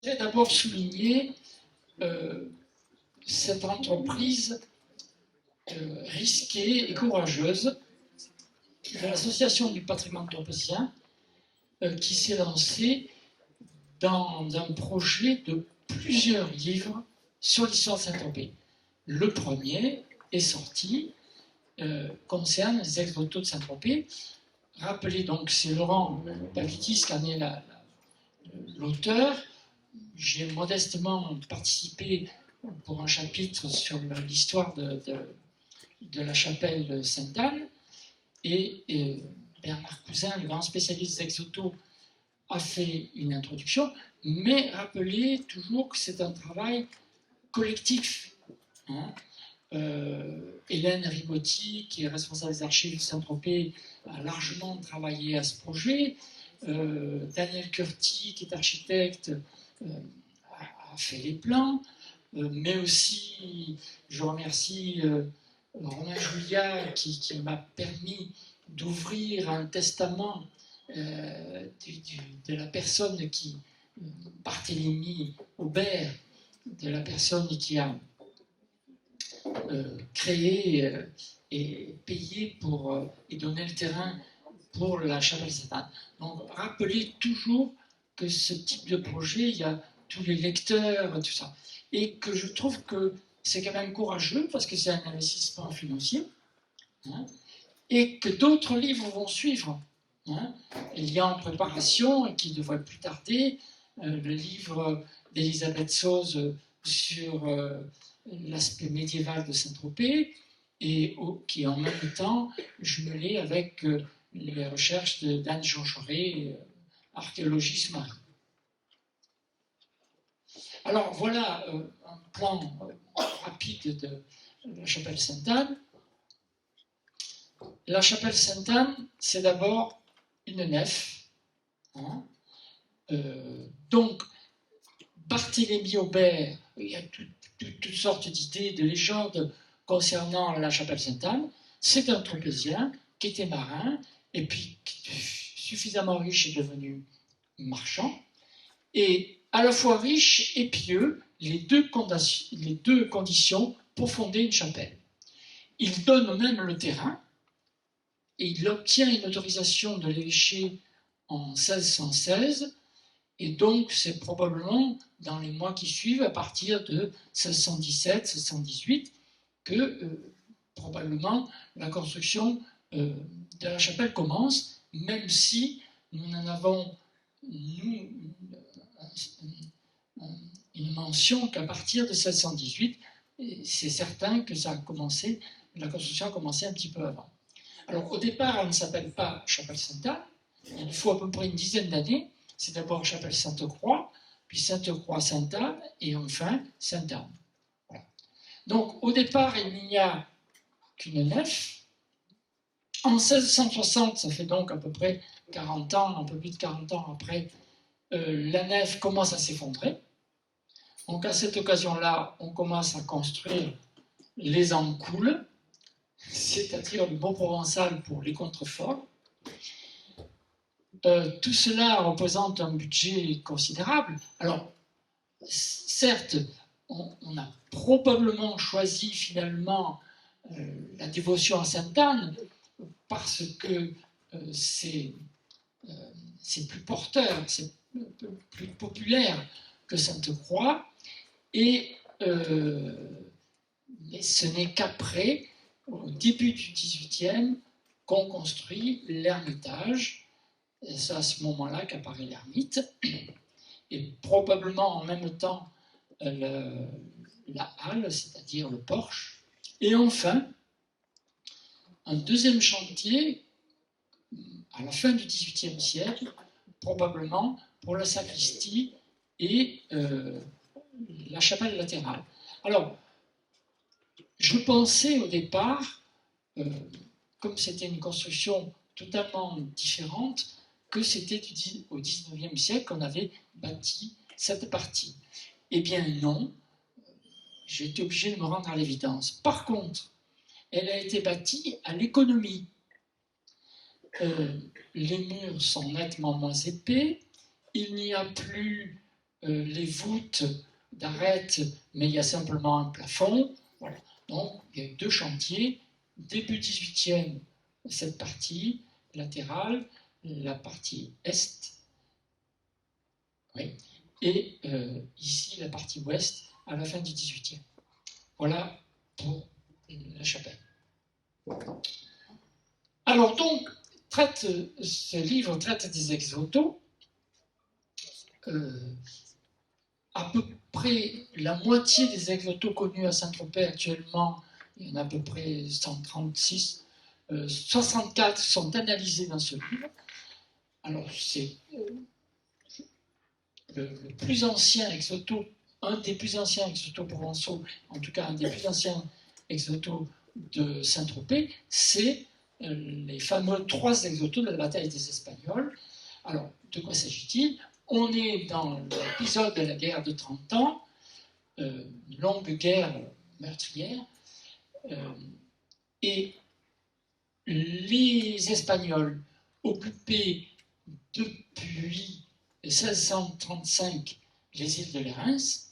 voudrais d'abord souligner cette entreprise risquée et courageuse de l'Association du patrimoine tropézien qui s'est lancée dans un projet de plusieurs livres sur l'histoire de Saint-Tropez. Le premier est sorti, concerne les ex-voto de Saint-Tropez. Rappelez donc, c'est Laurent Pavlidis qui en est l'auteur. J'ai modestement participé pour un chapitre sur l'histoire de la chapelle Sainte-Anne, et Bernard Cousin, le grand spécialiste des ex-voto, a fait une introduction, mais rappelez toujours que c'est un travail collectif. Hein. Hélène Ribotti, qui est responsable des archives de Saint-Tropez, a largement travaillé à ce projet. Daniel Curti, qui est architecte, a fait les plans. Mais aussi, je remercie Romain Julia qui m'a permis d'ouvrir un testament de la personne qui, Barthélemy Aubert, de la personne qui a créé et payé pour et donné le terrain pour la chapelle Sainte-Anne. Donc rappelez toujours que ce type de projet, il y a tous les lecteurs, tout ça. Et que je trouve que c'est quand même courageux parce que c'est un investissement financier, hein, et que d'autres livres vont suivre. Hein. Il y a en préparation, et qui devrait plus tarder, le livre d'Elisabeth Sauze sur l'aspect médiéval de Saint-Tropez, et qui est en même temps jumelé avec les recherches d'Anne Jean Jaurès, archéologie sous-marine. Alors voilà un plan rapide de la chapelle Sainte-Anne. La chapelle Sainte-Anne, c'est d'abord une nef. Hein. Donc, Barthélemy Aubert, il y a toutes sortes d'idées, de légendes concernant la chapelle Sainte-Anne. C'est un Tropézien qui était marin et puis suffisamment riche et devenu marchand. Et à la fois riche et pieux, les deux conditions pour fonder une chapelle. Il donne même le terrain et il obtient une autorisation de l'évêché en 1616, et donc c'est probablement dans les mois qui suivent, à partir de 1617-1618, que probablement la construction de la chapelle commence, même si nous n'en avons une mention qu'à partir de 1618, c'est certain que ça a commencé, la construction a commencé un petit peu avant. Alors au départ, elle ne s'appelle pas chapelle Sainte-Anne, il faut à peu près une dizaine d'années. C'est d'abord chapelle Sainte-Croix, puis Sainte-Croix-Sainte-Anne, et enfin Sainte-Anne. Voilà. Donc au départ, il n'y a qu'une nef. En 1660, ça fait donc à peu près 40 ans, un peu plus de 40 ans après, la nef commence à s'effondrer. Donc à cette occasion-là, on commence à construire les encoules, c'est-à-dire le bon provençal pour les contreforts. Tout cela représente un budget considérable. Alors, certes, on a probablement choisi finalement la dévotion à Sainte-Anne parce que c'est plus porteur, c'est plus populaire que Sainte-Croix, et ce n'est qu'après, au début du XVIIIe, qu'on construit l'Ermitage. Et c'est à ce moment-là qu'apparaît l'ermite, et probablement en même temps la halle, c'est-à-dire le porche. Et enfin, un deuxième chantier à la fin du XVIIIe siècle, probablement pour la sacristie et la chapelle latérale. Alors, je pensais au départ, comme c'était une construction totalement différente, que c'était au XIXe siècle qu'on avait bâti cette partie. Eh bien non, j'ai été obligé de me rendre à l'évidence. Par contre, elle a été bâtie à l'économie. Les murs sont nettement moins épais, il n'y a plus les voûtes d'arêtes, mais il y a simplement un plafond. Voilà. Donc, il y a eu 2 chantiers. Début 18e, cette partie latérale, la partie est, oui, et ici, la partie ouest, à la fin du 18e. Voilà pour la chapelle. Alors donc, ce livre traite des ex-voto. À peu près la moitié des ex-voto connus à Saint-Tropez actuellement, il y en a à peu près 136, 64 sont analysés dans ce livre. Alors c'est le plus ancien ex-voto, un des plus anciens ex-voto provençaux, en tout cas un des plus anciens ex-voto de Saint-Tropez, c'est les fameux 3 ex-voto de la bataille des Espagnols. Alors, de quoi s'agit-il? On est dans l'épisode de la guerre de 30 ans, une longue guerre meurtrière, et les Espagnols occupés depuis 1635 les îles de Lérins,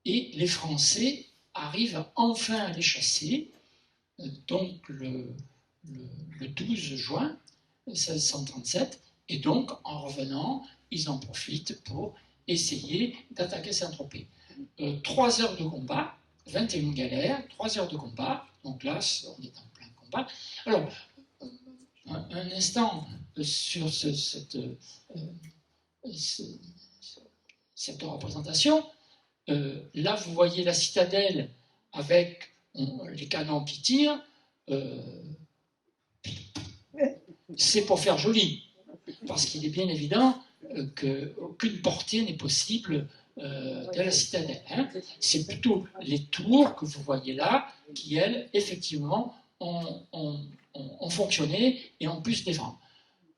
et les Français arrivent enfin à les chasser, donc le 12 juin 1637, et donc en revenant, ils en profitent pour essayer d'attaquer Saint-Tropez. 3 heures de combat, 21 galères, 3 heures de combat, donc là on est en plein combat. Alors, un instant sur cette représentation. Là, vous voyez la citadelle avec les canons qui tirent. C'est pour faire joli, parce qu'il est bien évident qu'aucune portée n'est possible de la citadelle. Hein. C'est plutôt les tours que vous voyez là qui, elles, effectivement, ont fonctionné et ont pu se défendre.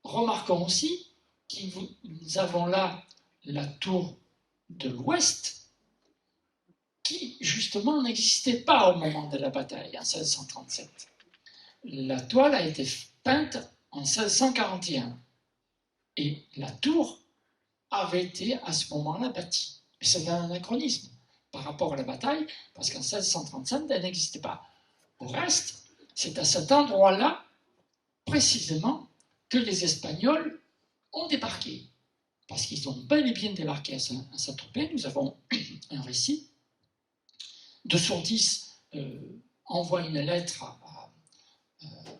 Remarquons aussi que nous avons là la tour de l'ouest qui, justement, n'existait pas au moment de la bataille, en 1637. La toile a été peinte en 1641. Et la tour avait été à ce moment-là bâtie. C'est un anachronisme par rapport à la bataille, parce qu'en 1635, elle n'existait pas. Au reste, c'est à cet endroit-là, précisément, que les Espagnols ont débarqué. Parce qu'ils ont bel et bien débarqué à Saint-Tropez. Nous avons un récit. De Sourdis envoie une lettre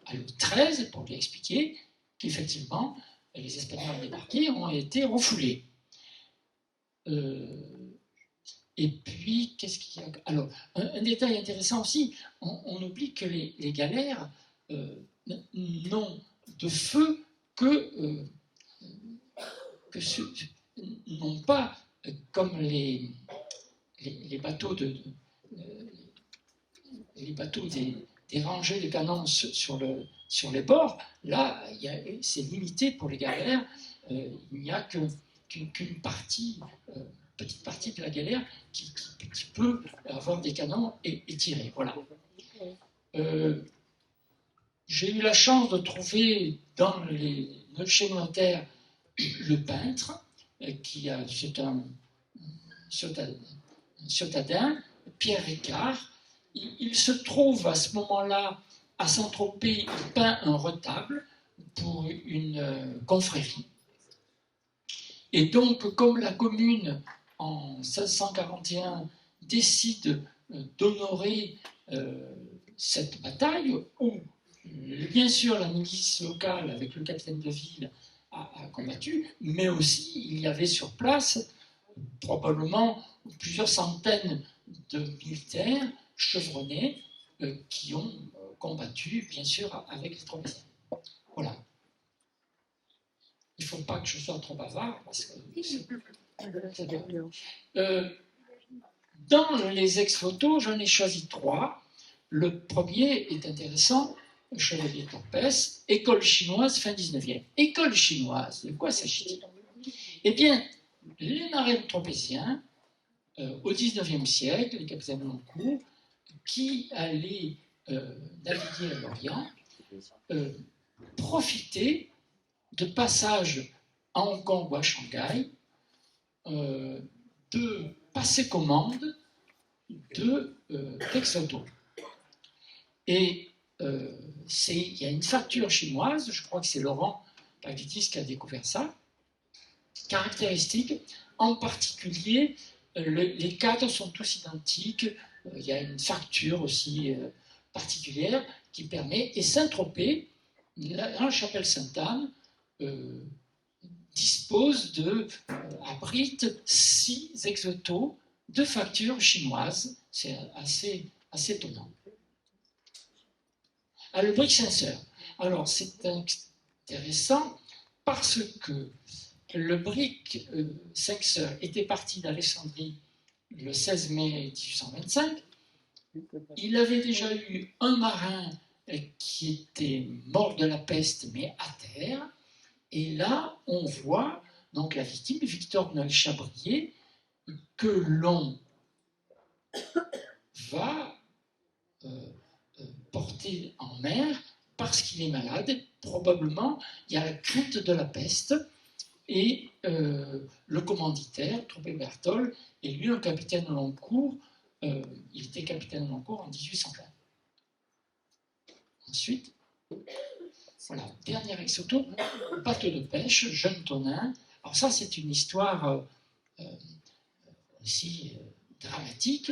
à Louis XIII pour lui expliquer qu'effectivement, les Espagnols débarqués ont été refoulés. Et puis, qu'est-ce qu'il y a? Alors, un détail intéressant aussi, on oublie que les galères n'ont de feu que non pas comme les bateaux les bateaux des rangées de canons sur les bords. Là, c'est limité pour les galères. Il n'y a qu'une partie, petite partie de la galère qui peut avoir des canons et tirer. Voilà. J'ai eu la chance de trouver dans les chez notaires le peintre, c'est un ciotadin, Pierre Ricard. Il se trouve à ce moment-là à Saint-Tropez, il peint un retable pour une confrérie. Et donc, comme la commune, en 1641, décide d'honorer cette bataille, où, bien sûr, la milice locale, avec le capitaine de ville, a combattu, mais aussi, il y avait sur place, probablement, plusieurs centaines de militaires chevronnés qui ont combattu, bien sûr, avec les Tropéziens. Voilà. Il ne faut pas que je sois trop bavard, parce que dans les ex-photos, j'en ai choisi 3. Le premier est intéressant, Chevalier Torpès, école chinoise fin 19e. École chinoise, de quoi s'agit-il? Eh bien, les marins tropéziens, au 19e siècle, les capitaines Loncourt, qui allaient naviguer à l'Orient, profitaient de passages à Hong Kong ou à Shanghai de passer commande d'Exoto. Et il y a une facture chinoise, je crois que c'est Laurent Pagidis qui a découvert ça, caractéristique, en particulier, les cadres sont tous identiques, il y a une facture aussi particulière qui permet, et Saint-Tropez, la chapelle Sainte-Anne, abrite 6 exotos de facture chinoise. C'est assez étonnant. Ah, le brick sensor. Alors, c'est intéressant parce que le brick sensor était parti d'Alexandrie le 16 mai 1825. Il avait déjà eu un marin qui était mort de la peste, mais à terre. Et là, on voit donc la victime, Victor Noël Chabrier, que l'on va porter en mer parce qu'il est malade. Probablement, il y a la crainte de la peste. Et le commanditaire, Tropez-Berthold, est lui un capitaine long cours. Il était capitaine long cours en 1820. Ensuite, voilà, dernier exoto, bateau de pêche, jeune tonnin. Alors ça, c'est une histoire aussi dramatique.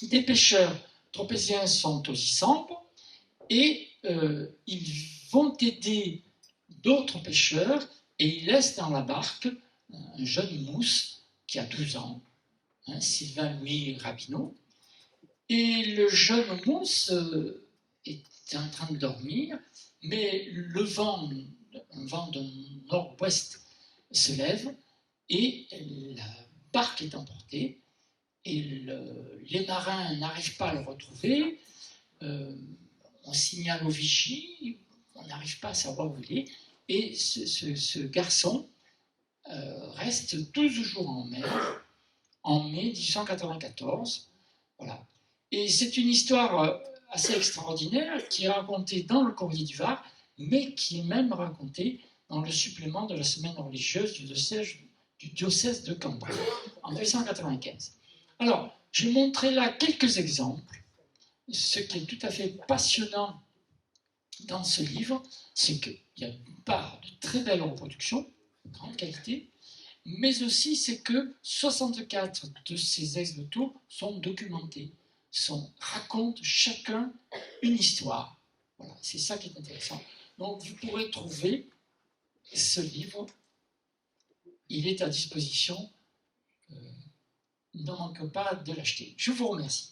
Des pêcheurs tropéziens sont aux Issambres et ils vont aider d'autres pêcheurs et ils laissent dans la barque un jeune mousse qui a 12 ans, Sylvain Louis Rabineau. Et le jeune mousse est en train de dormir, mais le vent, un vent de nord-ouest, se lève et la barque est emportée. Et les marins n'arrivent pas à le retrouver. On signale aux vigies, on n'arrive pas à savoir où il est. Et ce garçon reste 12 jours en mer, en mai 1894. Voilà. Et c'est une histoire assez extraordinaire qui est racontée dans le Courrier du Var, mais qui est même racontée dans le supplément de la semaine religieuse du diocèse de Cambrai, en 1895. Alors, j'ai montré là quelques exemples. Ce qui est tout à fait passionnant dans ce livre, c'est qu'il y a d'une part de très belles reproductions, de grande qualité, mais aussi c'est que 64 de ces exotos sont documentés, racontent chacun une histoire. Voilà, c'est ça qui est intéressant. Donc vous pourrez trouver ce livre, il est à disposition, ne manquez pas de l'acheter. Je vous remercie.